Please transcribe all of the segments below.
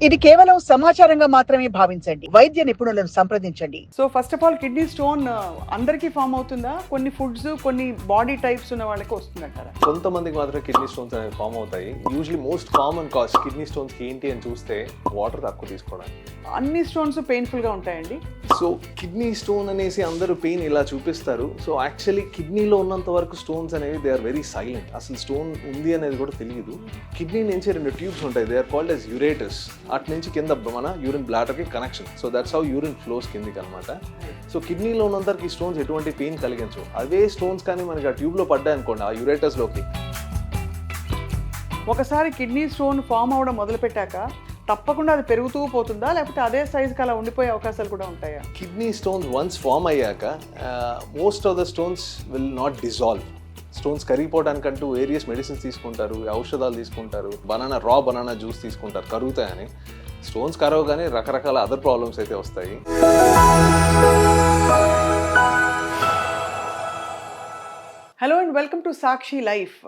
ఇది కేవలం సమాచారంగా మాత్రమే భావించండి. వైద్య నిపుణులను సంప్రదించండి. So first of all kidney stone అందరికీ ఫామ్ అవుతుందా? కొన్ని ఫుడ్స్, కొన్ని బాడీ టైప్స్ ఉన్న వాళ్ళకి వస్తుందంటారా? కొంతమందికి మాత్రమే కిడ్నీ స్టోన్స్ అనేవి ఫామ్ అవుతాయి. Usually most common cause kidney stones ఏంటి అని చూస్తే వాటర్ తక్కువ తీసుకోవడం. అన్ని స్టోన్స్ పెయిన్ఫుల్ గా ఉంటాయండి. సో కిడ్నీ స్టోన్ అనేసి అందరూ పెయిన్ ఇలా చూపిస్తారు. సో యాక్చువల్లీ కిడ్నీలో ఉన్నంత వరకు స్టోన్స్ అనేవి దే ఆర్ వెరీ సైలెంట్. అసలు స్టోన్ ఉంది అనేది కూడా తెలియదు. కిడ్నీ నుంచి 2 ట్యూబ్స్ ఉంటాయి. They are called as ureters. అటు నుంచి కింద మన యూరిన్ బ్లాడర్కి connection. So that's how urine flows కిందికి అనమాట. సో కిడ్నీలో ఉన్నంతవరకు ఈ స్టోన్స్ ఎటువంటి పెయిన్ కలిగించవు. అవే స్టోన్స్ కానీ మనకి ఆ ట్యూబ్లో పడ్డాయి అనుకోండి, ఆ యురేటర్స్లోకి. ఒకసారి కిడ్నీ స్టోన్ ఫామ్ అవడం మొదలుపెట్టాక తప్పకుండా అది పెరుగుతూ పోతుందా, లేకపోతే అదే సైజుకి అలా ఉండిపోయే అవకాశాలు కూడా ఉంటాయా? కిడ్నీ స్టోన్స్ వన్స్ ఫామ్ అయ్యాక most of the stones will not dissolve. Stones కరిగిపోవడానికంటూ వేరియస్ మెడిసిన్స్ తీసుకుంటారు, ఔషధాలు తీసుకుంటారు, బనానా జ్యూస్ తీసుకుంటారు కరుగుతాయని. స్టోన్స్ కరవగానే రకరకాల అదర్ ప్రాబ్లమ్స్ అయితే వస్తాయి. Hello and welcome to Sakshi life.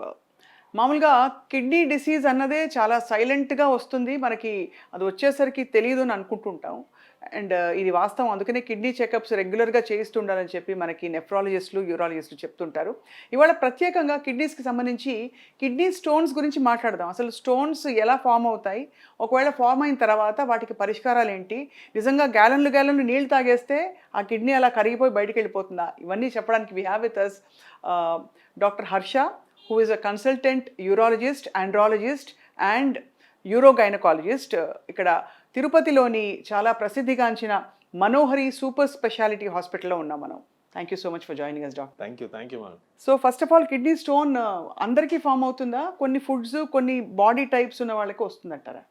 మామూలుగా కిడ్నీ డిసీజ్ అన్నదే చాలా సైలెంట్గా వస్తుంది, మనకి అది వచ్చేసరికి తెలియదు అని అనుకుంటుంటాం. అండ్ ఇది వాస్తవం. అందుకనే కిడ్నీ చెకప్స్ రెగ్యులర్గా చేయిస్తుండాలని చెప్పి మనకి నెఫ్రాలజిస్టులు, యూరాలజిస్టులు చెప్తుంటారు. ఇవాళ ప్రత్యేకంగా కిడ్నీస్కి సంబంధించి కిడ్నీ స్టోన్స్ గురించి మాట్లాడదాం. అసలు స్టోన్స్ ఎలా ఫామ్ అవుతాయి, ఒకవేళ ఫామ్ అయిన తర్వాత వాటికి పరిష్కారాలు ఏంటి, నిజంగా గ్యాలన్లు నీళ్ళు తాగేస్తే ఆ కిడ్నీ అలా కరిగిపోయి బయటికి వెళ్ళిపోతుందా, ఇవన్నీ చెప్పడానికి we have with us doctor Harsha, who is a consultant urologist, andrologist and urogynecologist. ఇక్కడ తిరుపతిలోని చాలా ప్రసిద్ధిగాంచిన మనోహరి సూపర్ స్పెషాలిటీ హాస్పిటల్లో ఉన్నాం మనం. Thank you so much for joining us doctor. Thank you ma'am. So first of all kidney stone అందరికీ form అవుతుందా? కొన్ని ఫుడ్స్, కొన్ని బాడీ టైప్స్ ఉన్న వాళ్ళకి వస్తుందంటారా?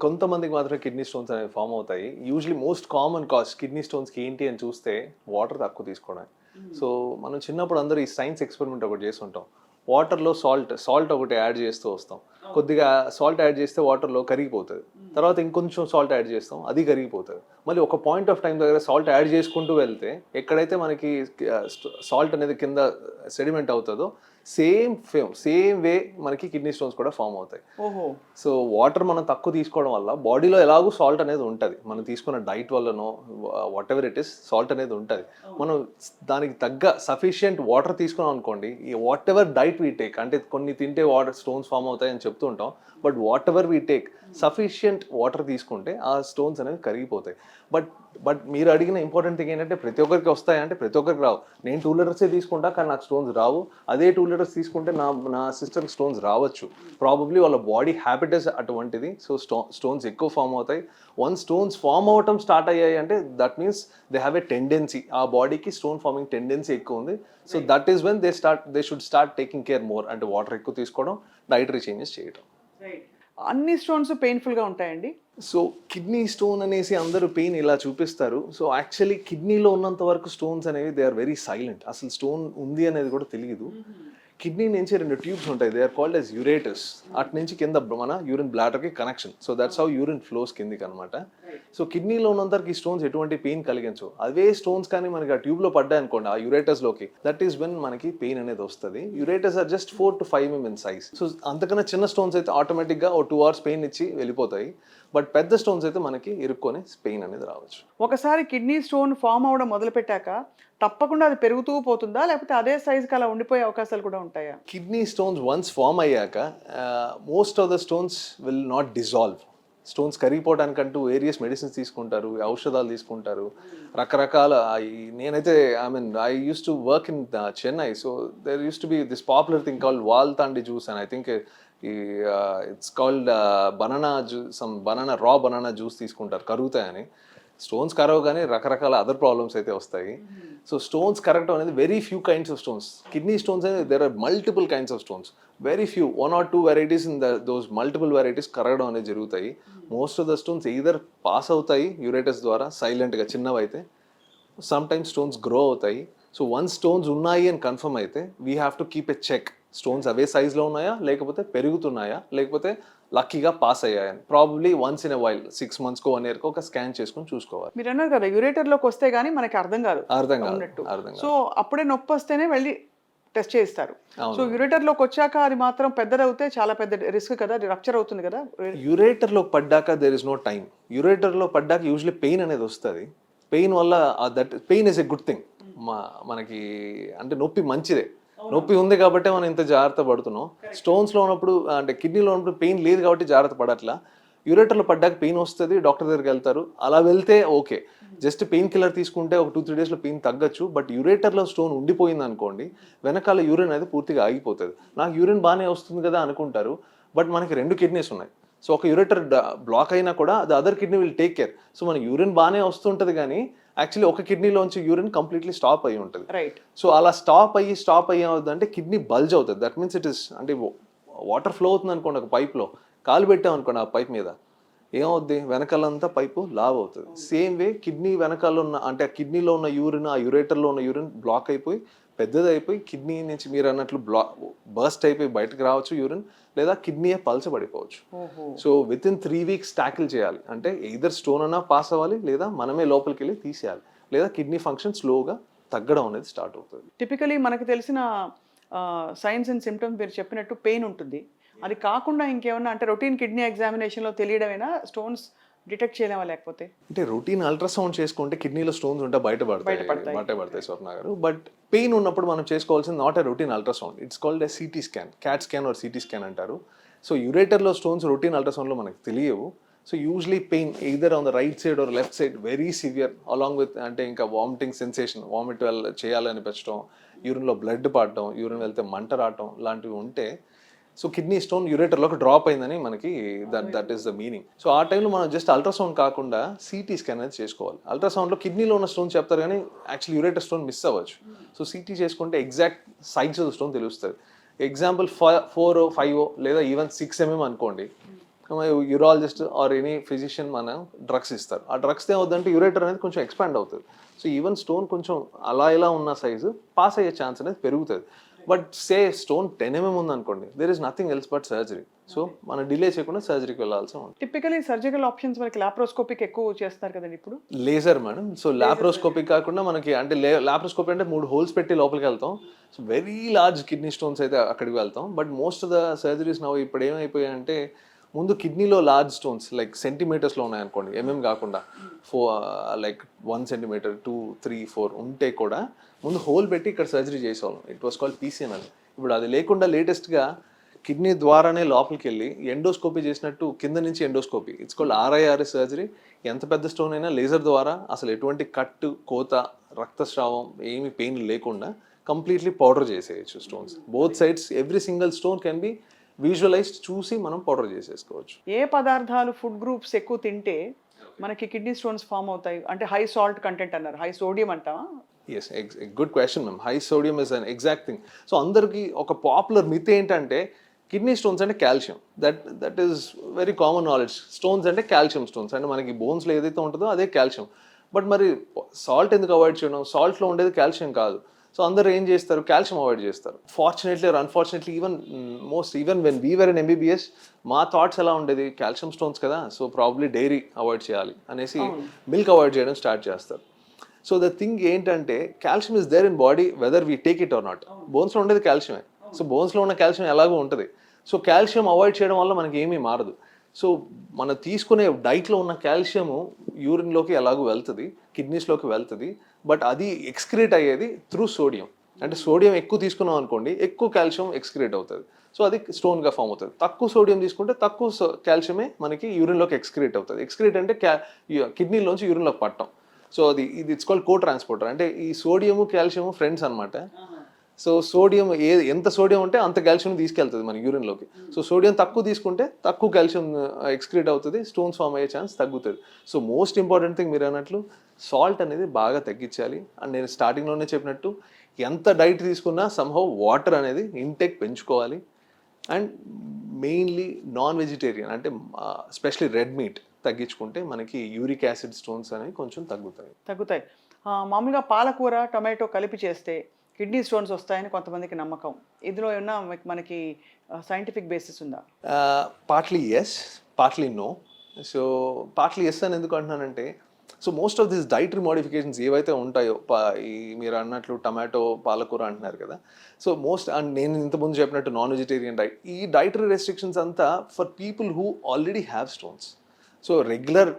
కొంతమందికి మాత్రమే కిడ్నీ స్టోన్స్ అనేవి ఫామ్ అవుతాయి. Usually most common cause kidney స్టోన్స్కి ఏంటి అని చూస్తే వాటర్ తక్కువ తీసుకోవడం. సో మనం చిన్నప్పుడు అందరూ ఈ సైన్స్ ఎక్స్పెరిమెంట్ ఒకటి చేస్తుంటాం. వాటర్లో సాల్ట్ ఒకటి యాడ్ చేస్తూ వస్తాం. కొద్దిగా సాల్ట్ యాడ్ చేస్తే వాటర్లో కరిగిపోతుంది. తర్వాత ఇంకొంచెం సాల్ట్ యాడ్ చేస్తాం, అది కరిగిపోతుంది. మళ్ళీ ఒక పాయింట్ ఆఫ్ టైం దగ్గర సాల్ట్ యాడ్ చేసుకుంటూ వెళ్తే ఎక్కడైతే మనకి సాల్ట్ అనేది కింద సెడిమెంట్ అవుతుందో సేమ్ వే మనకి కిడ్నీ స్టోన్స్ కూడా ఫామ్ అవుతాయి. సో వాటర్ మనం తక్కువ తీసుకోవడం వల్ల బాడీలో ఎలాగూ సాల్ట్ అనేది ఉంటుంది. మనం తీసుకున్న డైట్ వల్లనో what ever it is salt అనేది ఉంటుంది. మనం దానికి తగ్గ సఫిషియంట్ వాటర్ తీసుకున్నాం అనుకోండి, ఈ what ever diet we take, అంటే కొన్ని తింటే వాటర్ స్టోన్స్ ఫామ్ అవుతాయి అని చెప్తూ ఉంటాం, but what ever we take sufficient water తీసుకుంటే ఆ స్టోన్స్ అనేవి కరిగిపోతాయి. బట్ మీరు అడిగిన ఇంపార్టెంట్ థింగ్ ఏంటంటే ప్రతి ఒక్కరికి వస్తాయంటే ప్రతి ఒక్కరికి రావు. నేను 2 లీటర్సే తీసుకుంటా కానీ నాకు స్టోన్స్ రావు. అదే 2 లీటర్స్ తీసుకుంటే నా సిస్టర్కి స్టోన్స్ రావచ్చు. ప్రాబబ్లీ వాళ్ళ బాడీ హ్యాబిటస్ అటువంటిది. సో స్టోన్స్ ఎక్కువ ఫామ్ అవుతాయి. వన్స్ స్టోన్స్ ఫామ్ అవటం స్టార్ట్ అయ్యాయి అంటే that means they have a tendency, ఆ బాడీకి స్టోన్ ఫార్మింగ్ టెండెన్సీ ఎక్కువ ఉంది. So that is when they should start taking care more, అంటే వాటర్ ఎక్కువ తీసుకోవడం, డైటరీ చేంజెస్ చేయడం. అన్ని స్టోన్స్ పెయిన్ఫుల్గా ఉంటాయండి. సో కిడ్నీ స్టోన్ అనేసి అందరూ పెయిన్ ఇలా చూపిస్తారు. సో యాక్చువల్లీ కిడ్నీలో ఉన్నంత వరకు స్టోన్స్ అనేవి దే ఆర్ వెరీ సైలెంట్. అసలు స్టోన్ ఉంది అనేది కూడా తెలియదు. కిడ్నీ నుంచి 2 ట్యూబ్స్ ఉంటాయి. They are called as ureters. అటు నుంచి కింద మన యూరిన్ బ్లాడర్కి connection. So that's how urine flows కిందికి అనమాట. సో కిడ్నీలో ఉన్నంతవరకు ఈ స్టోన్స్ ఎటువంటి పెయిన్ కలిగించవు. అవే స్టోన్స్ కానీ మనకి ఆ ట్యూబ్లో పడ్డాయి అనుకోండి, ఆ యురేటర్స్లోకి, దట్ ఈస్ వెన్ మనకి పెయిన్ అనేది వస్తుంది. Ureters are just 4 to 5 mm size. So అంతకన్నా చిన్న స్టోన్స్ అయితే ఆటోమేటిక్గా 2 hours పెయిన్ ఇచ్చి వెళ్ళిపోతాయి. బట్ పెద్ద స్టోన్స్ అయితే మనకి ఇరుక్కొని పెయిన్ అనేది రావచ్చు. ఒకసారి కిడ్నీ స్టోన్ ఫామ్ అవడం మొదలుపెట్టాక తప్పకుండా అది పెరుగుతూ పోతుందా, లేకపోతే అదే సైజుకి అలా ఉండిపోయే అవకాశాలు కూడా ఉంటాయా? కిడ్నీ స్టోన్స్ వన్స్ ఫామ్ అయ్యాక most of the stones will not dissolve. Stones కరిగిపోవడానికంటూ వేరియస్ మెడిసిన్స్ తీసుకుంటారు, ఔషధాలు తీసుకుంటారు, రకరకాల. నేనైతే I used to work in Chennai. So there used to be this popular thing called వాల్తాండి juice, and I think it's called raw banana juice తీసుకుంటారు కరుగుతాయని. Stones కరవగానే రకరకాల అదర్ ప్రాబ్లమ్స్ అయితే వస్తాయి. సో స్టోన్స్ కరగటం అనేది very few kinds of stones. Kidney stones అనేది there are multiple kinds of stones. Very few 1 or 2 varieties in those multiple varieties కరగడం అనేది జరుగుతాయి. Most of the stones either pass అవుతాయి ureters ద్వారా సైలెంట్గా చిన్నవైతే, సమ్ టైమ్స్ స్టోన్స్ గ్రో అవుతాయి. So once stones ఉన్నాయి అని కన్ఫర్మ్ అయితే we have to keep a check. Stones అవే సైజ్లో ఉన్నాయా, లేకపోతే పెరుగుతున్నాయా, లేకపోతే లక్కీగా పాస్ అయ్యాయని. Probably once in a while 6 months 1 year ఒక స్కాన్ చేసుకుని చూసుకోవాలి. మీరు అన్నారు కదా యురేటర్లోకి వస్తే కానీ మనకి అర్థం కాదు. అర్థం కాదు. సో అప్పుడే నొప్పి వస్తేనే వెళ్ళి టెస్ట్ చేయిస్తారు. అవును. సో యురేటర్లోకి వచ్చాక అది మాత్రం పెద్దదవుతే చాలా పెద్ద రిస్క్ కదా, అది రప్చర్ అవుతుంది కదా. యురేటర్లో పడ్డాక దేర్ ఇస్ నో టైం. యురేటర్లో పడ్డాక యూజువల్లీ పెయిన్ అనేది వస్తుంది. పెయిన్ వల్ల that pain is a good thing. మనకి అంటే నొప్పి మంచిదే. నొప్పి ఉంది కాబట్టి మనం ఇంత జాగ్రత్త పడుతున్నాం. స్టోన్స్లో ఉన్నప్పుడు అంటే కిడ్నీలో ఉన్నప్పుడు పెయిన్ లేదు కాబట్టి జాగ్రత్త పడట్లా. యురేటర్లో పడ్డాక పెయిన్ వస్తుంది, డాక్టర్ దగ్గరికి వెళ్తారు. అలా వెళ్తే ఓకే, జస్ట్ పెయిన్ కిల్లర్ తీసుకుంటే ఒక 2-3 డేస్లో పెయిన్ తగ్గచ్చు. బట్ యురేటర్లో స్టోన్ ఉండిపోయింది అనుకోండి, వెనకాల యూరిన్ అనేది పూర్తిగా ఆగిపోతుంది. నాకు యూరిన్ బాగానే వస్తుంది కదా అనుకుంటారు, బట్ మనకి 2 కిడ్నీస్ ఉన్నాయి. సో ఒక యూరేటర్ బ్లాక్ అయినా కూడా the other kidney will take care. So మన యూరిన్ బాగానే వస్తుంటుంది కానీ యాక్చువల్లీ ఒక కిడ్నీలోంచి యూరిన్ కంప్లీట్లీ స్టాప్ అయ్యి ఉంటుంది. రైట్. సో అలా స్టాప్ అయ్యి అవుతుందంటే కిడ్నీ బల్జ్ అవుతుంది. దట్ మీన్స్ ఇట్ ఇస్ అంటే వాటర్ ఫ్లో అవుతుంది అనుకోండి, ఒక పైప్లో కాలు పెట్టాం అనుకోండి, ఆ పైప్ మీద ఏమవుద్ది, వెనకాలంతా పైపు లావ్ అవుతుంది. సేమ్ వే కిడ్నీ వెనకాల ఉన్న అంటే ఆ కిడ్నీలో ఉన్న యూరిన్, ఆ యురేటర్లో ఉన్న యూరిన్ బ్లాక్ అయిపోయి పెద్దదైపోయి కిడ్నీ నుంచి మీరు అన్నట్లు బర్స్ట్ అయిపోయి బయటకు రావచ్చు యూరిన్, లేదా కిడ్నీయే పలచబడిపోవచ్చు. So within 3 weeks tackle చేయాలి. అంటే ఎయిదర్ స్టోన్ అన్నా పాస్ అవ్వాలి, లేదా మనమే లోపలికి వెళ్ళి తీసేయాలి, లేదా కిడ్నీ ఫంక్షన్ స్లోగా తగ్గడం అనేది స్టార్ట్ అవుతుంది. టిపికలీ మనకి తెలిసిన సైన్స్ అండ్ సిమ్టమ్స్ మీరు చెప్పినట్టు పెయిన్ ఉంటుంది. అది కాకుండా ఇంకేమన్నా అంటే రొటీన్ కిడ్నీ ఎగ్జామినేషన్లో తెలియడమేనా, స్టోన్స్ డిటెక్ట్ చేయలేమా లేకపోతే? అంటే రొటీన్ అల్ట్రాసౌండ్ చేసుకుంటే కిడ్నీలో స్టోన్స్ ఉంటే బయటపడతాయి స్వప్న గారు. బట్ పెయిన్ ఉన్నప్పుడు మనం చేసుకోవాల్సింది not a routine ultrasound, it's called a CT scan, cat scan or CT scan అంటారు. సో యురేటర్లో స్టోన్స్ రొటీన్ అల్ట్రాసౌండ్లో మనకు తెలియవు. So usually pain either on the right side or left side very severe along with అంటే ఇంకా vomiting sensation, vomit చేయాలనిపించడం, యూరిన్లో blood పడడం, యూరిన్ వెళ్తే మంట రావటం లాంటివి ఉంటే సో కిడ్నీ స్టోన్ యురేటర్లోకి డ్రాప్ అయిందని మనకి that is the meaning. So ఆ టైంలో మనం జస్ట్ అల్ట్రాసౌండ్ కాకుండా సిటీ స్కాన్ అనేది చేసుకోవాలి. అల్ట్రాసౌండ్లో కిడ్నీలో ఉన్న స్టోన్ చెప్తారు కానీ యాక్చువల్లీ యురేటర్ స్టోన్ మిస్ అవ్వచ్చు. సో సిటీ చేసుకుంటే ఎగ్జాక్ట్ సైజ్ ఆఫ్ స్టోన్ తెలుస్తుంది. ఎగ్జాంపుల్ 4 or 5 లేదా ఈవెన్ 6 mm అనుకోండి, యూరాలజిస్ట్ ఆర్ ఎనీ ఫిజిషియన్ మనం డ్రగ్స్ ఇస్తారు. ఆ డ్రగ్స్ ఏమవుతుందంటే యురేటర్ అనేది కొంచెం ఎక్స్పాండ్ అవుతుంది. సో ఈవెన్ స్టోన్ కొంచెం అలా ఇలా ఉన్న సైజు పాస్ అయ్యే ఛాన్స్ అనేది పెరుగుతుంది. బట్ సే స్టోన్ 10 mm ఉందనుకోండి, there is nothing else but surgery. So మనం డిలే చేయకుండా సర్జరీకి వెళ్ళాల్సి ఉంటుంది. టిపికలీ సర్జికల్ ఆప్షన్స్ మనకి లాప్రోస్కోపిక్ ఎక్కువ చేస్తారు కదండి ఇప్పుడు. Laser madam. సో లాప్రోస్కోపిక్ కాకుండా మనకి అంటే లాప్రోస్కోపీ అంటే 3 holes పెట్టి లోపలికి వెళ్తాం. So very large kidney stones అయితే అక్కడికి వెళ్తాం. But most of the surgeries నవ్వు ఇప్పుడు ఏమైపోయాయంటే ముందు కిడ్నీలో లార్జ్ స్టోన్స్ లైక్ సెంటీమీటర్స్లో ఉన్నాయనుకోండి, కాకుండా 1 centimeter 2, 3, 4 ఉంటే కూడా ముందు హోల్ పెట్టి ఇక్కడ సర్జరీ చేసేవాళ్ళం. It was called PCNL. ఇప్పుడు అది లేకుండా లేటెస్ట్గా కిడ్నీ ద్వారానే లోపలికి వెళ్ళి ఎండోస్కోపీ చేసినట్టు కింద నుంచి endoscopy, it's called RIRS surgery. ఎంత పెద్ద స్టోన్ అయినా లేజర్ ద్వారా అసలు ఎటువంటి కట్టు, కోత, రక్తస్రావం ఏమి పెయిన్ లేకుండా కంప్లీట్లీ పౌడర్ చేసేయచ్చు stones. Both sides every single stone can be visualised, చూసి మనం పౌడర్ చేసేసుకోవచ్చు. ఏ పదార్థాలు ఫుడ్ గ్రూప్స్ ఎక్కువ తింటే మనకి కిడ్నీ స్టోన్స్ ఫామ్ అవుతాయి? అంటే హై సాల్ట్ కంటెంట్ అన్నారు, హై సోడియం అంటావా? Yes, good question ma'am. High sodium is an exact thing. So అందరికీ ఒక పాపులర్ మిత్ ఏంటంటే కిడ్నీ స్టోన్స్ అంటే calcium. That is very common knowledge. Stones అంటే కాల్షియం స్టోన్స్ అంటే మనకి బోన్స్లో ఏదైతే ఉంటుందో అదే కాల్షియం. బట్ మరి సాల్ట్ ఎందుకు అవాయిడ్ చేయడం? సాల్ట్లో ఉండేది కాల్షియం కాదు. సో అందరూ ఏం చేస్తారు, కాల్షియం అవాయిడ్ చేస్తారు. Fortunately or unfortunately even when we were in MBBS మా థాట్స్ ఎలా ఉండేది, కాల్షియం స్టోన్స్ కదా, సో ప్రాబ్లీ డైరీ అవాయిడ్ చేయాలి అనేసి మిల్క్ అవాయిడ్ చేయడం స్టార్ట్ చేస్తారు. సో ద థింగ్ ఏంటంటే calcium is there in body whether we take it or not. బోన్స్లో ఉండేది కాల్షియమే. సో బోన్స్లో ఉన్న కాల్షియం ఎలాగో ఉంటుంది. సో కాల్షియం అవాయిడ్ చేయడం వల్ల మనకి ఏమీ మారదు. సో మనం తీసుకునే డైట్లో ఉన్న కాల్షియము యూరిన్లోకి ఎలాగో వెళ్తుంది, కిడ్నీస్లోకి వెళ్తుంది. బట్ అది ఎక్స్క్రీట్ అయ్యేది త్రూ సోడియం. అంటే సోడియం ఎక్కువ తీసుకున్నాం అనుకోండి, ఎక్కువ కాల్షియం ఎక్స్క్రీట్ అవుతుంది. సో అది స్టోన్గా ఫామ్ అవుతుంది. తక్కువ సోడియం తీసుకుంటే తక్కువ కాల్షియమే మనకి యూరిన్లోకి ఎక్స్క్రీట్ అవుతుంది. ఎక్స్క్రీట్ అంటే కిడ్నీలోంచి యూరిన్లోకి పట్టడం. సో ఇది ఇట్స్ కాల్డ్ కో ట్రాన్స్పోర్టర్. అంటే ఈ సోడియము కాల్షియము ఫ్రెండ్స్ అనమాట. సో సోడియం ఎంత సోడియం ఉంటే అంత కాల్షియం తీసుకెళ్తుంది మన యూరిన్లోకి. సో సోడియం తక్కువ తీసుకుంటే తక్కువ కాల్షియం ఎక్స్క్రీట్ అవుతుంది, స్టోన్స్ ఫామ్ అయ్యే ఛాన్స్ తగ్గుతుంది. సో మోస్ట్ ఇంపార్టెంట్ థింగ్ మీరు అన్నట్లు సాల్ట్ అనేది బాగా తగ్గించాలి. అండ్ నేను స్టార్టింగ్లోనే చెప్పినట్టు ఎంత డైట్ తీసుకున్నా సమ్హౌ వాటర్ అనేది ఇంటేక్ పెంచుకోవాలి. అండ్ మెయిన్లీ నాన్ వెజిటేరియన్ అంటే స్పెషలీ రెడ్ మీట్ తగ్గించుకుంటే మనకి యూరిక్ యాసిడ్ స్టోన్స్ అనేవి కొంచెం తగ్గుతాయి. మామూలుగా పాలకూర, టొమాటో కలిపి చేస్తే కిడ్నీ స్టోన్స్ వస్తాయని కొంతమందికి నమ్మకం. ఇందులో ఏమన్నా మనకి సైంటిఫిక్ బేసిస్ ఉందా? Partly yes, partly no. So partly yes అని ఎందుకు అంటున్నానంటే so most of this dietary modifications ఏవైతే ఉంటాయో ఈ మీరు అన్నట్లు టమాటో పాలకూర అంటున్నారు కదా, సో మోస్ట్ అండ్ నేను ఇంతకుముందు చెప్పినట్టు నాన్ వెజిటేరియన్ డైట్, ఈ డైటరీ రెస్ట్రిక్షన్స్ అంతా for people who already have stones. So regular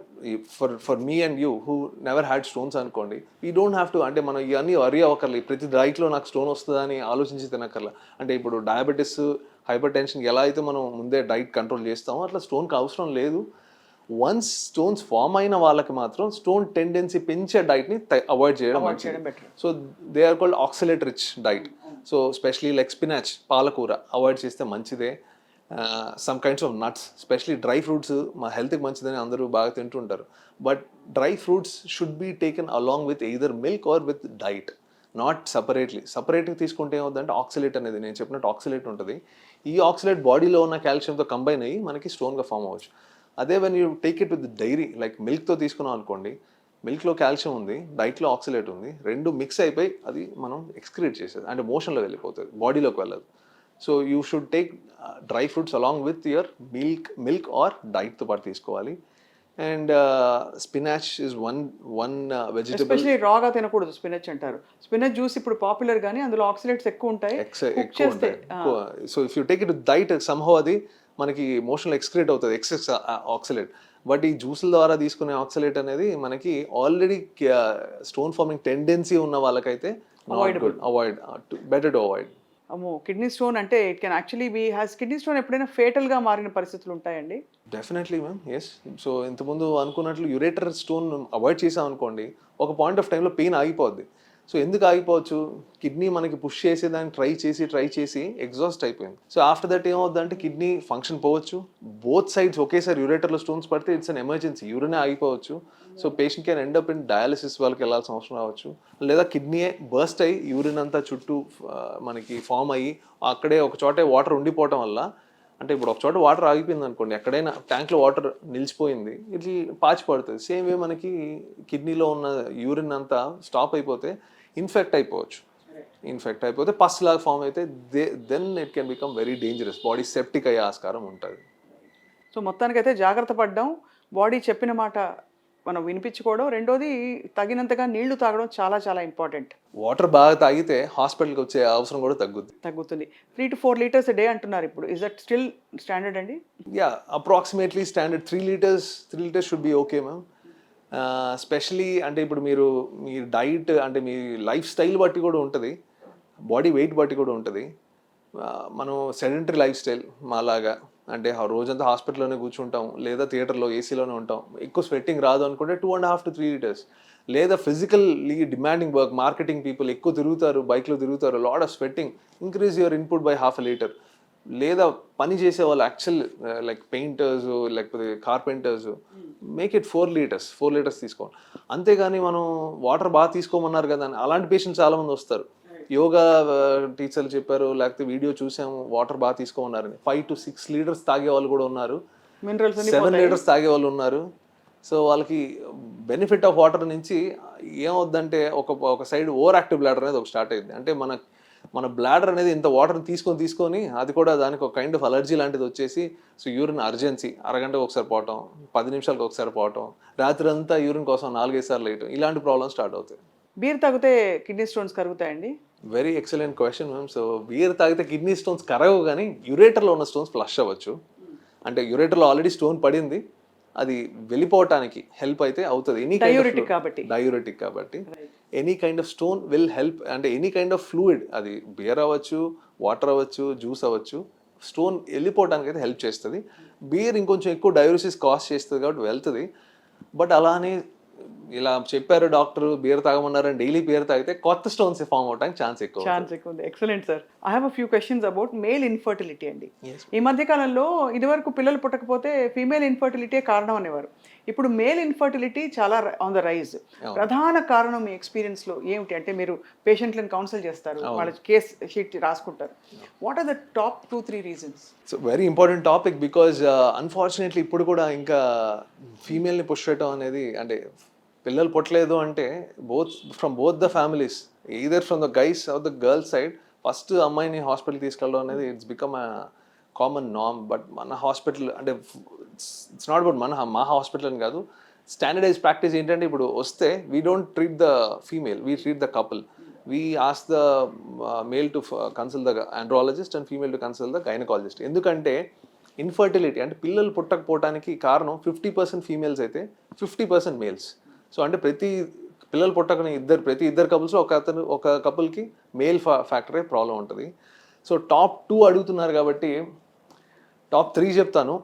for me and you who never had stones అనుకోండి, వీ డోంట్ హ్యావ్ టు, అంటే మనం ఇవన్నీ వరీ అవ్వకర్లేదు ప్రతి డైట్లో నాకు స్టోన్ వస్తుందని ఆలోచించి తినక్కర్లా. అంటే ఇప్పుడు డయాబెటీస్, హైపర్ టెన్షన్ ఎలా అయితే మనం ముందే డైట్ కంట్రోల్ చేస్తామో అట్లా స్టోన్కి అవసరం లేదు. వన్స్ స్టోన్స్ ఫామ్ అయిన వాళ్ళకి మాత్రం స్టోన్ టెండెన్సీ పెంచే డైట్ని అవాయిడ్ చేయడం మంచిది. So they are called oxalate rich diet. So specially like spinach, పాలకూర అవాయిడ్ చేస్తే మంచిదే. Some kinds of nuts, specially dry fruits మా హెల్త్కి మంచిదని అందరూ బాగా తింటుంటారు. But dry fruits should be taken along with either milk or with diet, not సపరేట్గా తీసుకుంటే ఏమవుతుందంటే ఆక్సిలేట్ అనేది, నేను చెప్పినట్టు ఆక్సిలేట్ ఉంటుంది, ఈ ఆక్సిలేట్ బాడీలో ఉన్న కాల్షియంతో కంబైన్ అయ్యి మనకి స్టోన్గా ఫామ్ అవ్వచ్చు. అదే when you take it with dairy like మిల్క్తో తీసుకున్నాం అనుకోండి, మిల్క్లో కాల్షియం ఉంది, డైట్లో ఆక్సిలేట్ ఉంది, రెండు మిక్స్ అయిపోయి అది మనం ఎక్స్క్రీట్ చేసేది, అంటే మోషన్లో వెళ్ళిపోతుంది, బాడీలోకి వెళ్ళదు. So you should take dry fruits along with your milk or డైట్తో పాటు తీసుకోవాలి. And spinach is one vegetable. Especially రాగా తినకూడదు స్పినచ్ అంటారు. స్పినచ్ జ్యూస్ ఇప్పుడు పాపులర్ కానీ అందులో ఆక్సిడేట్స్ ఎక్కువ ఉంటాయి. So if you take it diet somehow అది మనకి మోషన్లో ఎక్స్క్రీట్ అవుతుంది, ఎక్సెస్ ఆక్సిలేట్. బట్ ఈ జ్యూసుల ద్వారా తీసుకునే ఆక్సిలేట్ అనేది మనకి ఆల్రెడీ స్టోన్ ఫార్మింగ్ టెండెన్సీ ఉన్న వాళ్ళకైతే బెటర్ టు అవాయిడ్. అమ్మో, కిడ్నీ స్టోన్ అంటే it can actually be has kidney stone ఎప్పుడైనా ఫేటల్గా మారిన పరిస్థితులు ఉంటాయండి? Definitely ma'am, yes. సో ఇంతకుముందు అనుకున్నట్లు యురేటర్ స్టోన్ అవాయిడ్ చేసాం అనుకోండి, ఒక పాయింట్ ఆఫ్ టైంలో పెయిన్ ఆగిపోద్ది. సో ఎందుకు ఆగిపోవచ్చు, కిడ్నీ మనకి పుష్ చేసి దాన్ని ట్రై చేసి ఎగ్జాస్ట్ అయిపోయింది. సో ఆఫ్టర్ దట్ ఏమవుద్దంటే కిడ్నీ ఫంక్షన్ పోవచ్చు, బోత్ సైడ్స్ ఒకేసారి యూరేటర్లో స్టోన్స్ పడితే ఇట్స్ అన్ ఎమర్జెన్సీ, యూరినే ఆగిపోవచ్చు. So patient can end up in dialysis వాళ్ళకి వెళ్ళాల్సిన అవసరం రావచ్చు, లేదా కిడ్నీ బర్స్ట్ అయ్యి యూరిన్ అంతా చుట్టూ మనకి ఫామ్ అయ్యి అక్కడే ఒక చోటే వాటర్ ఉండిపోవటం వల్ల, అంటే ఇప్పుడు ఒక చోట వాటర్ ఆగిపోయింది అనుకోండి, ఎక్కడైనా ట్యాంక్లో వాటర్ నిలిచిపోయింది, ఇట్లా పాచి పడుతుంది. సేమ్ వే మనకి కిడ్నీలో ఉన్న యూరిన్ అంతా స్టాప్ అయిపోతే ఇన్ఫెక్ట్ అయిపోతే పస్ లాగా ఫామ్ అయితే then it can become very dangerous, body septic అయ్యే ఆస్కారం ఉంటుంది. సో మొత్తానికైతే జాగ్రత్త పడ్డం, బాడీ చెప్పిన మాట మనం వినిపించుకోవడం, రెండోది తగినంతగా నీళ్లు తాగడం చాలా చాలా ఇంపార్టెంట్. వాటర్ బాగా తాగితే హాస్పిటల్కి వచ్చే అవసరం కూడా తగ్గుతుంది. 3 to 4 liters a day అంటున్నారు ఇప్పుడు. ఇస్ దట్ స్టిల్ స్టాండర్డ్ అండి? Yeah, approximately standard 3 liters should be okay ma'am. Especially అంటే ఇప్పుడు మీ డైట్ అంటే మీ లైఫ్ స్టైల్ బట్టి కూడా ఉంటుంది, బాడీ వెయిట్ బట్టి కూడా ఉంటుంది. మనం సెడెంటరీ లైఫ్ స్టైల్ మాలాగా, అంటే రోజంతా హాస్పిటల్లోనే కూర్చుంటాం, లేదా థియేటర్లో ఏసీలోనే ఉంటాం, ఎక్కువ స్వెట్టింగ్ రాదు అనుకుంటే 2.5 to 3 liters. లేదా physically demanding work, marketing people ఎక్కువ తిరుగుతారు, బైక్లో తిరుగుతారు, lot of sweating, increase your input by 1/2 liter. లేదా పని చేసే వాళ్ళు యాక్చువల్ లైక్ పెయింటర్స్ లేకపోతే కార్పెంటర్స్, మేక్ ఇట్ 4 liters తీసుకోవాలి. అంతేగాని మనం వాటర్ బాగా తీసుకోమన్నారు కదా అని అలాంటి పేషెంట్స్ చాలామంది వస్తారు. యోగా టీచర్లు చెప్పారు, లేకపోతే వీడియో చూసాము వాటర్ బాగా తీసుకోమన్నారని 5 to 6 liters తాగే వాళ్ళు కూడా ఉన్నారు, 7 liters తాగే వాళ్ళు ఉన్నారు. సో వాళ్ళకి బెనిఫిట్ ఆఫ్ వాటర్ నుంచి ఏమవుద్దంటే ఒక సైడ్ ఓవర్ యాక్టివ్ బ్లాడర్ అనేది ఒక స్టార్ట్ అయింది. అంటే మన బ్లాడర్ అనేది ఇంత వాటర్ తీసుకొని అది కూడా దానికి ఒక కైండ్ ఆఫ్ అలర్జీ లాంటిది వచ్చేసి, సో యూరిన్ అర్జెన్సీ, అరగంటకు ఒకసారి పోవటం, 10 నిమిషాలకు ఒకసారి పోవటం, రాత్రి అంతా యూరిన్ కోసం 4-5 సార్లు వేయటం, ఇలాంటి ప్రాబ్లమ్స్ స్టార్ట్ అవుతాయి. బీర్ తాగితే కిడ్నీ స్టోన్స్ కరుగుతాయండి? Very excellent question ma'am. So beer తాగితే కిడ్నీ స్టోన్స్ కరగవు, కానీ యురేటర్లో ఉన్న స్టోన్స్ ఫ్లష్ అవ్వచ్చు. అంటే యురేటర్లో ఆల్రెడీ స్టోన్ పడింది, అది వెళ్ళిపోవటానికి హెల్ప్ అయితే అవుతుంది. డయూరెటిక్ కాబట్టి any kind of stone will help. అంటే ఎనీ కైండ్ ఆఫ్ ఫ్లూయిడ్, అది బియర్ అవ్వచ్చు, వాటర్ అవ్వచ్చు, జ్యూస్ అవ్వచ్చు, స్టోన్ వెళ్ళిపోవడానికి అయితే హెల్ప్ చేస్తుంది. బీర్ ఇంకొంచెం ఎక్కువ డయూరిసిస్ కాస్ట్ చేస్తుంది కాబట్టి వెళ్తుంది. బట్ అలానే ఇలా చెప్పారు డాక్టర్ బీర్ తాగమన్నారని డైలీ బీర్ తాగితే కొత్త స్టోన్స్ ఫామ్ అవడానికి ఛాన్స్ ఎక్కువ ఉంది. Excellent sir. I have a few questions about male infertility అండి. ఈ మధ్య కాలంలో ఇదివరకు పిల్లలు పుట్టకపోతే ఫీమేల్ ఇన్ఫర్టిలిటీ కారణం అనేవారు. ఇప్పుడు మేల్ ఇన్ఫర్టిలిటీ చాలా ఆన్ ద రైజ్. ప్రధాన కారణం మీ ఎక్స్పీరియన్స్లో ఏమిటి? అంటే మీరు పేషెంట్లను కౌన్సిల్ చేస్తారు, వాళ్ళ కేస్ షీట్ రాసుకుంటారు. What are the top 2-3 reasons? So very important topic, because unfortunately ఇప్పుడు కూడా ఇంకా ఫీమేల్ని పుష్ చేయడం అనేది, అంటే పిల్లలు పుట్టలేదు అంటే from both the families, either from the guys or the girls side, first అమ్మాయిని హాస్పిటల్ తీసుకెళ్ళడం అనేది it's become a common norm. But మన హాస్పిటల్ అంటే ఇట్స్ నాట్ అబౌట్ మా హాస్పిటల్ అని కాదు, స్టాండర్డైజ్ ప్రాక్టీస్ ఏంటంటే ఇప్పుడు వస్తే we don't treat the female, we treat the couple. We ask the male to consult the andrologist and female to consult the gynaecologist. ఎందుకంటే infertility అంటే పిల్లలు పుట్టకపోవడానికి కారణం 50% ఫీమేల్స్ అయితే 50% మేల్స్. సో అంటే పిల్లలు పుట్టకని ప్రతి ఇద్దరు కపుల్స్లో ఒక కపుల్కి మేల్ ఫ్యాక్టరే ప్రాబ్లం ఉంటుంది. సో టాప్ 2 అడుగుతున్నారు కాబట్టి టాప్ 3 చెప్తాను.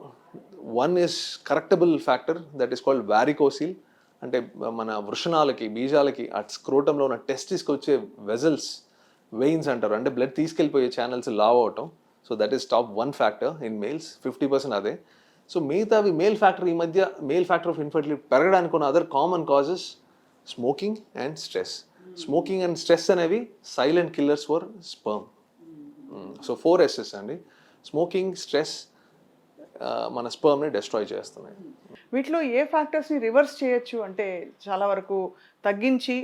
1 is correctable factor, that is called varicocele. అంటే మన వృషణాలకి బీజాలకి ఆ స్క్రోటంలో ఉన్న టెస్టిస్కి వచ్చే వెజల్స్, వెయిన్స్ అంటారు, అంటే బ్లడ్ తీసుకెళ్ళిపోయే ఛానల్స్ లావ్ అవటం. So that is top 1 factor in males, 50% అదే. సో మిగతావి మేల్ ఫ్యాక్టర్, ఈ మధ్య మేల్ ఫ్యాక్టర్ ఆఫ్ ఇన్ఫర్టిలిటీ పెరగడానికి ఉన్న other common causes smoking and stress. Smoking and stress అనేవి silent killers for sperm. So 4 S's అండి. స్మోకింగ్, స్ట్రెస్ మన స్పర్మ్ని destroy చేస్తున్నాయి. వీటిలో ఏ ఫ్యాక్టర్స్ని రివర్స్ చేయొచ్చు అంటే చాలా వరకు తగ్గించి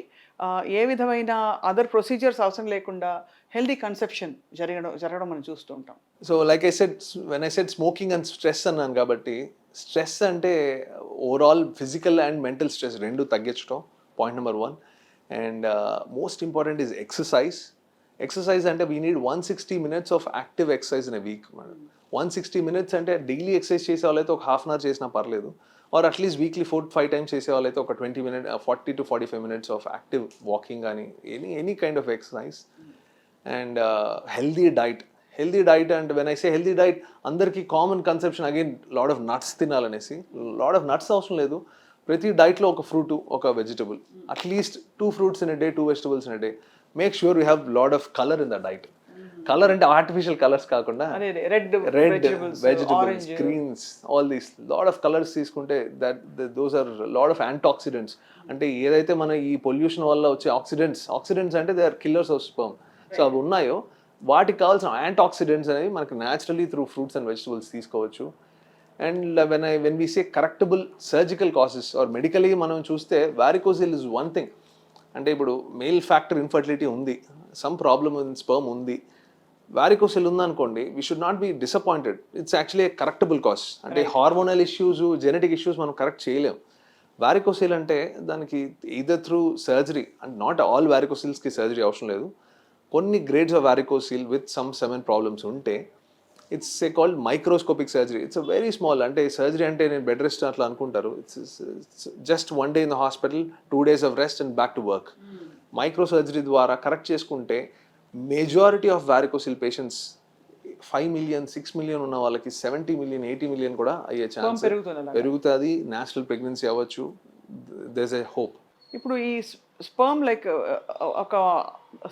ఏ విధమైన అదర్ ప్రొసీజర్స్ అవసరం లేకుండా హెల్దీ కన్సెప్షన్ జరగడం మనం చూస్తూ ఉంటాం. So like I said, when I said smoking and stress అన్నాను కాబట్టి, స్ట్రెస్ అంటే overall physical and mental stress రెండు తగ్గించడం point number 1. And most important is exercise. Exercise అంటే we need 160 minutes of active exercise in a week. 160 minutes అంటే daily exercise చేసే వాళ్ళైతే ఒక హాఫ్ అన్ అవర్ చేసినా పర్లేదు, ఆర్ అట్లీస్ట్ వీక్లీ 4-5 times చేసే వాళ్ళైతే ఒక 20 minutes, 40 to 45 minutes of active walking కానీ any kind of exercise. And healthy diet. Healthy diet and when I say healthy diet, అందరికీ common conception again lot of nuts తినాలనేసి. Lot of nuts అవసరం లేదు. ప్రతి డైట్లో ఒక ఫ్రూట్, ఒక vegetable, at least 2 fruits in a day, 2 vegetables in a day. Make sure you have lot of colour in the diet. Colour అంటే artificial colours కాకుండా red vegetables, greens, all these lot of colours తీసుకుంటే those are lot of antioxidants. అంటే ఏదైతే మన ఈ pollution వల్ల వచ్చే oxidants అంటే they are killers of sperm. So అవి ఉన్నాయో వాటికి కావాల్సిన యాంటాక్సిడెంట్స్ అనేవి మనకి naturally through fruits and vegetables తీసుకోవచ్చు. And when we say correctable surgical cases are medically మనం చూస్తే వారికోసిల్ ఇస్ 1 thing. అంటే ఇప్పుడు మేల్ ఫ్యాక్టర్ ఇన్ఫర్టిలిటీ ఉంది, సమ్ ప్రాబ్లమ్ ఇన్ స్పర్మ్ ఉంది, వారికోసిల్ ఉందనుకోండి, we should not be disappointed. It's actually a correctable cause. అంటే hormonal issues, genetic issues మనం correct చేయలేం. వారికోసిల్ అంటే దానికి either through surgery, and not all వారికోసిల్స్కి సర్జరీ అవసరం లేదు. కొన్ని grades of varicocele with some 7 problems ఉంటే it's a called microscopic surgery. It's a very small. అంటే సర్జరీ అంటే నేను బెడ్ రెస్ట్ అట్లా అనుకుంటారు. It's just 1 day in the hospital, 2 days of rest and back to work. Micro surgery ద్వారా correct చేసుకుంటే majority of varicocele patients 5 million, 6 million ఉన్న వాళ్ళకి 70 million, 80 million కూడా అయ్యే ఛాన్స్ పెరుగుతుంది. నేచురల్ ప్రెగ్నెన్సీ అవ్వచ్చు. There is a hope. ఇప్పుడు ఈ స్పర్మ్ లైక్ ఒక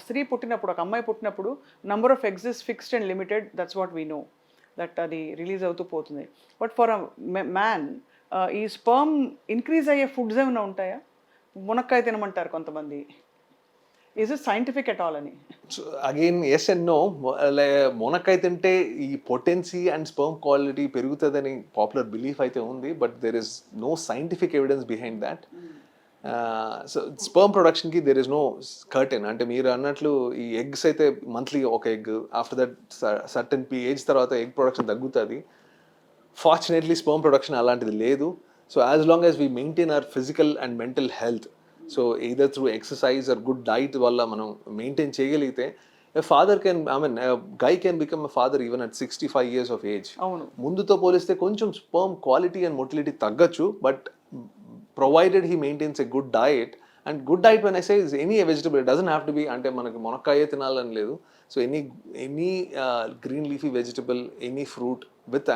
స్త్రీ పుట్టినప్పుడు, ఒక అమ్మాయి పుట్టినప్పుడు number of eggs is fixed and limited, that's what we know, that అది రిలీజ్ అవుతూ పోతుంది. బట్ ఫర్ అ మ్యాన్ ఈ స్పర్మ్ ఇంక్రీజ్ అయ్యే ఫుడ్స్ ఏమైనా ఉంటాయా? మునక్కాయ తినమంటారు కొంతమంది. Is it scientific at all అని? Again yes and no. మునక్కాయ తింటే ఈ పొటెన్సీ అండ్ స్పర్మ్ క్వాలిటీ పెరుగుతుందని పాపులర్ బిలీఫ్ అయితే ఉంది, but there is no scientific evidence behind that. So sperm ప్రొడక్షన్కి దెర్ ఇస్ నో కర్టెన్. అంటే మీరు అన్నట్లు ఈ ఎగ్స్ అయితే మంత్లీ ఒక egg, after that certain age తర్వాత ఎగ్ ప్రొడక్షన్ తగ్గుతుంది. ఫార్చునేట్లీ స్పర్మ్ ప్రొడక్షన్ అలాంటిది లేదు. So as long as we maintain hour physical and mental health, so either through exercise or good diet వల్ల మనం మెయింటైన్ చేయగలిగితే guy can become a father even at 65 years of age. ముందుతో పోలిస్తే కొంచెం sperm quality and motility తగ్గచ్చు, but provided he maintains a good diet. And good diet when I say is any vegetable, it doesn't have to be అంటే మనకి మునక్కాయ తినాలని లేదు. So any green leafy vegetable, any fruit with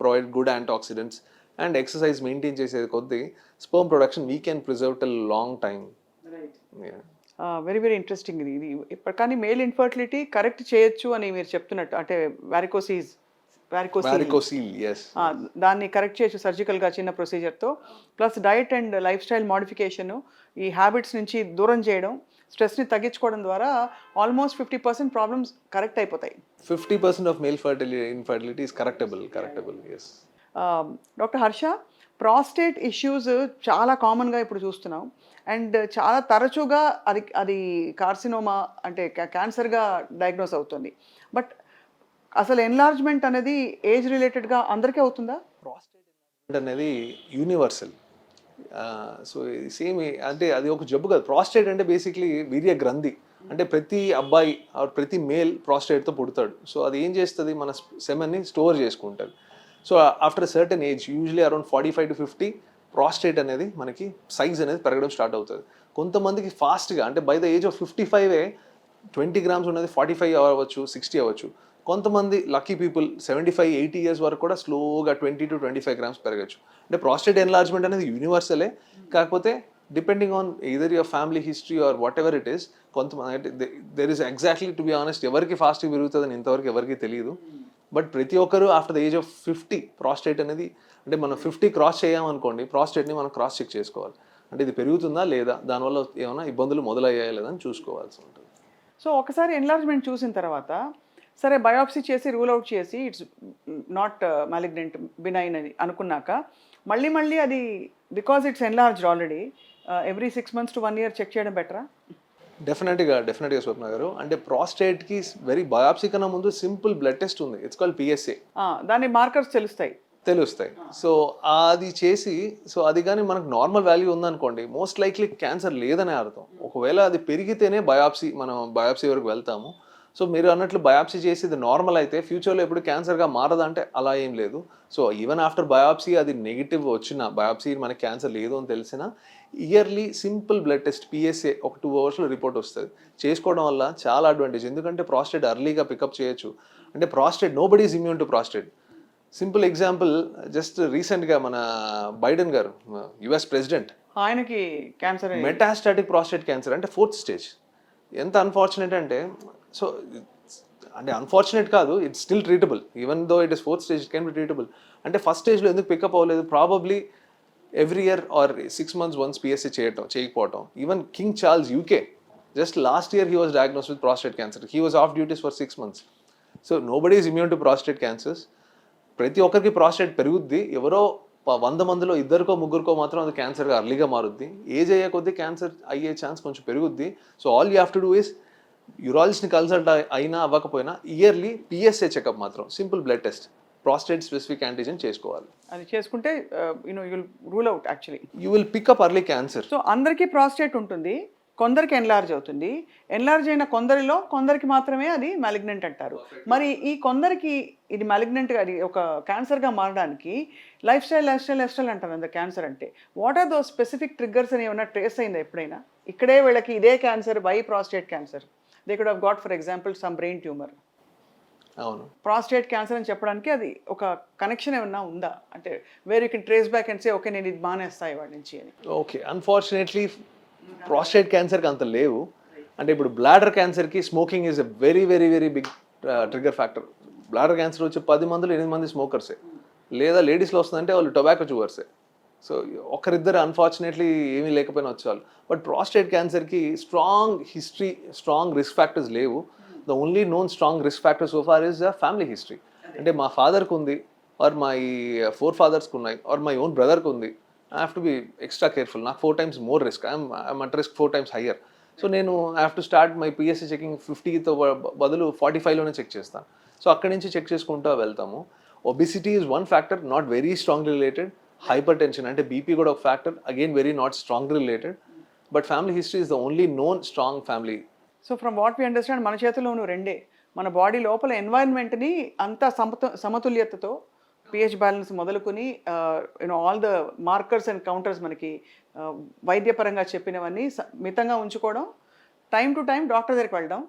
provide good antioxidants and exercise maintain చేసేది కొద్దీ sperm production we can preserve till long time. Very very interesting ఇది. ఇప్పుడు కానీ మేల్ ఇన్ఫర్టిలిటీ కరెక్ట్ చేయొచ్చు అని మీరు చెప్తున్నట్టు, అంటే వారికోసిల్, దాన్ని కరెక్ట్ చేయొచ్చు సర్జికల్గా చిన్న ప్రొసీజర్తో, plus diet and lifestyle modification, ఈ హ్యాబిట్స్ నుంచి దూరం చేయడం, స్ట్రెస్ని తగ్గించుకోవడం ద్వారా ఆల్మోస్ట్ 50% ప్రాబ్లమ్స్ కరెక్ట్ అయిపోతాయి. 50% of male infertility is correctable. yes. Doctor Harsha, prostate issues చాలా కామన్గా ఇప్పుడు చూస్తున్నాం, అండ్ చాలా తరచుగా అది కార్సినోమా అంటే క్యాన్సర్గా డయాగ్నోస్ అవుతుంది. బట్ అసలు ఎన్లార్జ్మెంట్ అనేది ఏజ్ రిలేటెడ్గా అందరికీ అవుతుందా? ప్రాస్టేట్ అనేది యూనివర్సల్. సో సేమ్ అంటే అది ఒక జబ్బు కాదు. ప్రాస్టేట్ అంటే బేసిక్లీ వీర్య గ్రంథి. అంటే ప్రతి అబ్బాయి ఆర్ ప్రతి మేల్ ప్రాస్టేట్తో పుడతాడు. సో అది ఏం చేస్తుంది, మన సెమెన్ని స్టోర్ చేసుకుంటుంది. So after certain age, usually around 45 to 50, prostate అనేది మనకి సైజ్ అనేది పెరగడం స్టార్ట్ అవుతుంది. కొంతమందికి ఫాస్ట్గా, అంటే by the age of 55 20 grams ఉన్నది 45 అవ్వచ్చు, 60 అవ్వచ్చు. కొంతమంది లక్కీ పీపుల్ 75-80 years వరకు కూడా స్లోగా 20 to 25 grams పెరగచ్చు. అంటే ప్రాస్టేట్ ఎన్లార్జ్మెంట్ అనేది యూనివర్సలే, కాకపోతే depending on either your family history or whatever it is. కొంతమంది there is exactly, to be honest, ఎవరికి ఫాస్ట్గా పెరుగుతుందని ఇంతవరకు ఎవరికి తెలియదు. బట్ ప్రతి ఒక్కరు after the age of 50 prostate అనేది, అంటే మనం 50 క్రాస్ చేయామనుకోండి, ప్రాస్టేట్ని మనం క్రాస్ చెక్ చేసుకోవాలి. అంటే ఇది పెరుగుతుందా లేదా, దానివల్ల ఏమైనా ఇబ్బందులు మొదలయ్యాయా లేదా అని చూసుకోవాల్సి ఉంటుంది. సో ఒకసారి ఎన్లార్జ్మెంట్ చూసిన తర్వాత సరే బయాప్సీ చేసి రూల్ అవుట్ చేసి ఇట్స్ నాట్ మాలిగ్నెంట్, బినైన్ అని అనుకున్నాక మళ్ళీ అది because it's enlarged already every 6 months to 1 year check చేయడం బెటరా? డెఫినెట్గా స్వప్న గారు. అంటే ప్రాస్టేట్కి వెరీ బయాప్సీ కన్నా ముందు సింపుల్ బ్లడ్ టెస్ట్ ఉంది, ఇట్స్ కాల్డ్ PSA. దాని మార్కర్స్ తెలుస్తాయి. సో అది చేసి, సో అది కానీ మనకు నార్మల్ వాల్యూ ఉందనుకోండి, మోస్ట్ లైక్లీ క్యాన్సర్ లేదనే అర్థం. ఒకవేళ అది పెరిగితేనే మనం బయాప్సీ వరకు వెళ్తాము. సో మీరు అన్నట్లు బయాప్సీ చేసి ఇది నార్మల్ అయితే ఫ్యూచర్లో ఎప్పుడు క్యాన్సర్గా మారదంటే అలా ఏం లేదు. సో ఈవెన్ ఆఫ్టర్ బయాప్సీ అది నెగిటివ్ వచ్చిన, బయాప్సీ మనకి క్యాన్సర్ లేదు అని తెలిసినా, yearly simple blood test PSA ఒక 2 hours రిపోర్ట్ వస్తుంది. చేసుకోవడం వల్ల చాలా అడ్వాంటేజ్. ఎందుకంటే ప్రాస్టేట్ అర్లీగా పికప్ చేయొచ్చు. అంటే prostate, nobody is immune to prostate. Simple example, just రీసెంట్గా మన బైడెన్ గారు, US ప్రెసిడెంట్, ఆయనకి క్యాన్సర్, మెటాస్టాటిక్ ప్రాస్టేట్ క్యాన్సర్, అంటే 4th stage. ఎంత అన్ఫార్చునేట్ అంటే, సో అంటే అన్ఫార్చునేట్ కాదు, it's still treatable. Even though it is 4th stage, it can be treatable. అంటే ఫస్ట్ స్టేజ్లో ఎందుకు పికప్ అవ్వలేదు, probably every year or 6 months once PSA చేయకపోవటం. Even King Charles UK, just last year he was diagnosed with prostate cancer. He was off duties for 6 months. So nobody is immune to prostate cancers. ప్రతి ఒక్కరికి prostate పెరుగుద్ది. ఎవరో 100 మందిలో 2కో 3కో మాత్రం అది క్యాన్సర్గా అర్లీగా మారుద్ది. Age అయ్యే కొద్దీ క్యాన్సర్ అయ్యే ఛాన్స్ కొంచెం పెరుగుద్ది. So all you have to do is, యూరాలజిస్ట్ని కన్సల్ట్ అయినా అవ్వకపోయినా ఇయర్లీ PSA చెకప్ మాత్రం, simple blood test, prostate specific antigen చేసుకోవాలి. అది చేసుకుంటే you will rule out actually, you will pick up early cancer. So అందరికీ ప్రాస్టేట్ ఉంటుంది, కొందరికి ఎన్లార్జ్ అవుతుంది. ఎన్లార్జ్ అయిన కొందరికి మాత్రమే అది మ్యాలిగ్నెంట్ అంటారు. మరి ఈ కొందరికి ఇది మ్యాలిగ్నెంట్గా, అది ఒక క్యాన్సర్గా మారడానికి లైఫ్ స్టైల్ అంటారు అంత క్యాన్సర్ అంటే. What are those specific triggers అని ఏమైనా ట్రేస్ అయిందా ఎప్పుడైనా? ఇక్కడే వీళ్ళకి ఇదే cancer, by prostate cancer, they could have got for example some brain tumour. అవును, ప్రాస్టేట్ క్యాన్సర్ అని చెప్పడానికి అది ఒక కనెక్షన్ ఏమన్నా ఉందా? అంటే where you can trace back and say okay నేను ఇది మానేస్తాయి వాడి నుంచి అని. ఓకే, అన్ఫార్చునేట్లీ ప్రాస్టేట్ క్యాన్సర్కి అంత లేవు. అంటే ఇప్పుడు బ్లాడర్ క్యాన్సర్కి smoking is a very very very big trigger factor. Bladder cancer వచ్చి 10 మందిలో 8 మంది స్మోకర్సే, లేదా లేడీస్లో వస్తుందంటే వాళ్ళు టొబాకో చూవర్సే. సో ఒకరిద్దరు అన్ఫార్చునేట్లీ ఏమీ లేకపోయినా వచ్చేవాళ్ళు. బట్ ప్రాస్టేట్ క్యాన్సర్కి strong history, strong risk factors లేవు. The only known strong risk factor so far is family history. అంటే మా ఫాదర్కి ఉంది, ఆర్ మై 4 fathers ఉన్నాయి, ఆర్ మై ఓన్ బ్రదర్కి ఉంది. I have to be extra careful. నాకు 4 times more risk. I'm at risk 4 times higher. So నేను I have to start my PSA checking 50తో బదులు 45లోనే చెక్ చేస్తాను. సో అక్కడి నుంచి చెక్ చేసుకుంటూ వెళ్తాము. Obesity is one factor, not very strongly related. Hypertension అంటే BP కూడా ఒక factor, again very not strongly related. But family history is the only known strong family. So from what we understand, మన చేతిలోనూ రెండే. మన body లోపల ఎన్వైరన్మెంట్ని అంత సమతుల్యతతో pH బ్యాలెన్స్ మొదలుకొని all the markers and counters మనకి వైద్యపరంగా చెప్పినవన్నీ మితంగా ఉంచుకోవడం, టైం టు టైం డాక్టర్ దగ్గరికి వెళ్ళడం,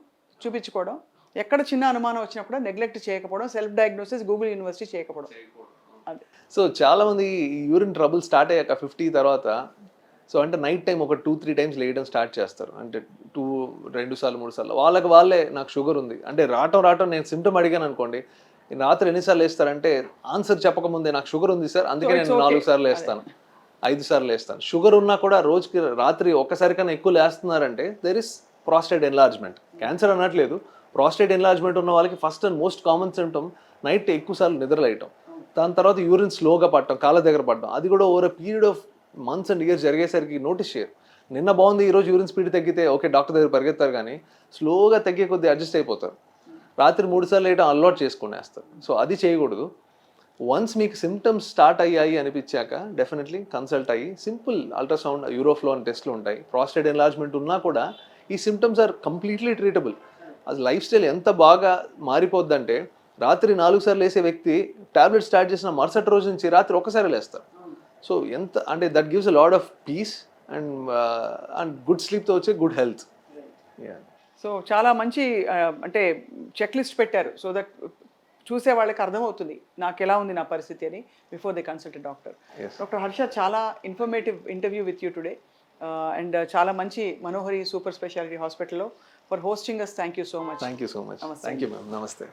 చూపించుకోవడం, ఎక్కడ చిన్న అనుమానం వచ్చినా కూడా నెగ్లెక్ట్ చేయకపోవడం, సెల్ఫ్ డయాగ్నోసిస్ గూగుల్ యూనివర్సిటీ చేయకపోవడం. అదే. సో చాలామంది యూరిన్ ట్రబుల్ స్టార్ట్ అయ్యాక 50 తర్వాత, సో అంటే నైట్ టైం ఒక 2-3 times లేయడం స్టార్ట్ చేస్తారు. అంటే 2 సార్లు 3 సార్లు వాళ్ళే నాకు షుగర్ ఉంది అంటే రావటం నేను సిమ్టమ్ అడిగాను అనుకోండి, రాత్రి ఎన్నిసార్లు వేస్తారంటే ఆన్సర్ చెప్పకముందే నాకు షుగర్ ఉంది సార్, అందుకే నేను 4 సార్లు వేస్తాను, 5 సార్లు వేస్తాను. షుగర్ ఉన్నా కూడా రోజుకి రాత్రి ఒక్కసారి కన్నా ఎక్కువ వేస్తున్నారంటే there is prostate enlargement. Cancer అనట్లేదు, ప్రాస్టేట్ ఎన్లార్జ్మెంట్ ఉన్న వాళ్ళకి first and most common symptom night ఎక్కువ సార్లు నిద్రలేయటం, దాని తర్వాత యూరిన్ స్లోగా పడటం, కాళ్ళ దగ్గర పడటం. అది కూడా over period of months and years జరిగేసరికి నోటీస్ చేయరు. నిన్న బాగుంది, ఈరోజు యూరిన్ స్పీడ్ తగ్గితే ఓకే డాక్టర్ దగ్గర పరిగెత్తారు, కానీ స్లోగా తగ్గే కొద్దీ అడ్జస్ట్ అయిపోతారు. రాత్రి 3 సార్లు వేయడం అలవాటు చేసుకునేస్తారు. సో అది చేయకూడదు. వన్స్ మీకు సిమ్టమ్స్ స్టార్ట్ అయ్యాయి అనిపించాక డెఫినెట్లీ కన్సల్ట్ అయ్యి సింపుల్ అల్ట్రాసౌండ్ యూరోఫ్లో అని టెస్ట్లు ఉంటాయి. ప్రాస్టేట్ ఎన్లార్జ్మెంట్ ఉన్నా కూడా ఈ సిమ్టమ్స్ ఆర్ కంప్లీట్లీ ట్రీటబుల్. అది లైఫ్ స్టైల్ ఎంత బాగా మారిపోద్దంటే రాత్రి 4 సార్లు లేసే వ్యక్తి టాబ్లెట్ స్టార్ట్ చేసిన మరుసటి రోజు నుంచి రాత్రి ఒక్కసారి లేస్తారు. సో ఎంత అంటే that gives a lot of peace and good స్లీప్తో వచ్చే గుడ్ హెల్త్. సో చాలా మంచి అంటే చెక్ లిస్ట్ పెట్టారు సో దట్ చూసే వాళ్ళకి అర్థమవుతుంది నాకు ఎలా ఉంది నా పరిస్థితి అని before they consult doctor. Doctor Harsha, చాలా informative interview with you today and చాలా మంచి మనోహరి సూపర్ స్పెషాలిటీ హాస్పిటల్లో for hosting us. Thank you so much. Thank you so much. Thank you ma'am. నమస్తే.